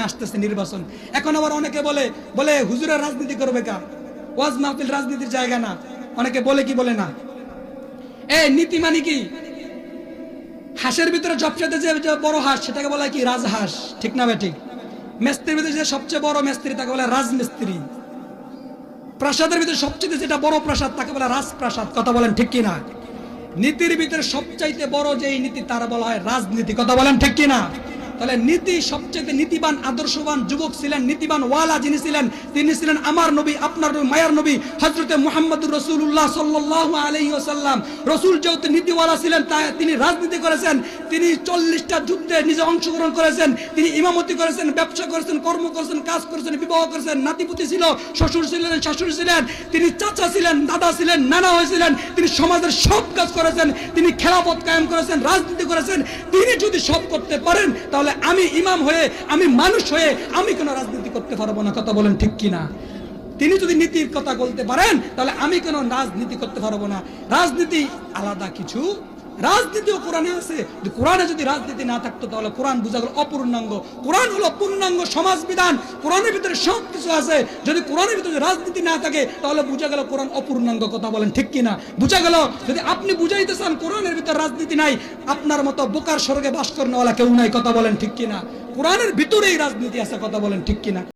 আসতেছে নির্বাচন। এখন আবার অনেকে বলে বলে হুজুরের রাজনীতি করবে কা, ওয়াজ মাহফিল রাজনীতির জায়গা না। অনেকে বলে কি বলে না, এই নীতি মানে কি? হাঁসের ভিতরে সবচেয়ে যে বড় হাঁস সেটাকে বলা হয় কি? রাজহাঁস, ঠিক না ঠিক? মেস্ত্রির ভিতরে যে সবচেয়ে বড় মেস্ত্রি তাকে বলে রাজমিস্ত্রি। প্রাসাদের ভিতরে সবচেয়ে যেটা বড় প্রাসাদ তাকে বলে রাজপ্রাসাদ। কথা বলেন ঠিক কিনা? নীতির ভিতরে সবচাইতে বড় যেই নীতি তার বলা হয় রাজনীতি। কথা বলেন ঠিক কিনা? তাহলে নীতি সবচেয়ে নীতিবান আদর্শবান যুবক ছিলেন, নীতিবান ওয়ালা যিনি ছিলেন তিনি ছিলেন আমার নবী, আপনার নবী, মায়ার নবী হযরতে মুহাম্মদুর রাসূলুল্লাহ সাল্লাল্লাহু আলাইহি ওয়াসাল্লাম। রাসূল যেহেতু নীতিওয়ালা ছিলেন তাই তিনি রাজনীতি করেছেন। তিনি 40টা যুদ্ধে নিজে অংশগ্রহণ করেছেন, তিনি ইমামতি করেছেন, ব্যবসা করেছেন, কর্ম করেছেন, কাজ করেছেন, বিবাহ করেছেন, নাতিপুতি ছিল, শ্বশুর ছিলেন, শাশুড়ি ছিলেন, তিনি চাচা ছিলেন, দাদা ছিলেন, নানা হয়েছিলেন, তিনি সমাজের সব কাজ করেছেন, তিনি খেলাফত কায়েম করেছেন, রাজনীতি করেছেন। তিনি যদি সব করতে পারেন তাহলে আমি ইমাম হয়ে, আমি মানুষ হয়ে আমি কেন রাজনীতি করতে পারবো না? কথা বলেন ঠিক কিনা? তিনি যদি নীতির কথা বলতে পারেন তাহলে আমি কেন রাজনীতি করতে পারবো না? রাজনীতি আলাদা কিছু, রাজনীতিও কোরআনে আছে। কোরআনে যদি রাজনীতি না থাকতো তাহলে কোরআন বোঝা গেল অপূর্ণাঙ্গ। কোরআন হলো পূর্ণাঙ্গ সমাজ বিধান, কোরআনের ভিতরে সব কিছু আছে। যদি কোরআনের ভিতরে রাজনীতি না থাকে তাহলে বোঝা গেল কোরআন অপূর্ণাঙ্গ। কথা বলেন ঠিক কিনা? বোঝা গেল যদি আপনি বুঝাইতে চান কোরআনের ভিতরে রাজনীতি নাই, আপনার মতো বোকার স্বর্গে বাস করেনওয়ালা কেউ নাই। কথা বলেন ঠিক কিনা? কোরআনের ভিতরেই রাজনীতি আছে। কথা বলেন ঠিক কিনা?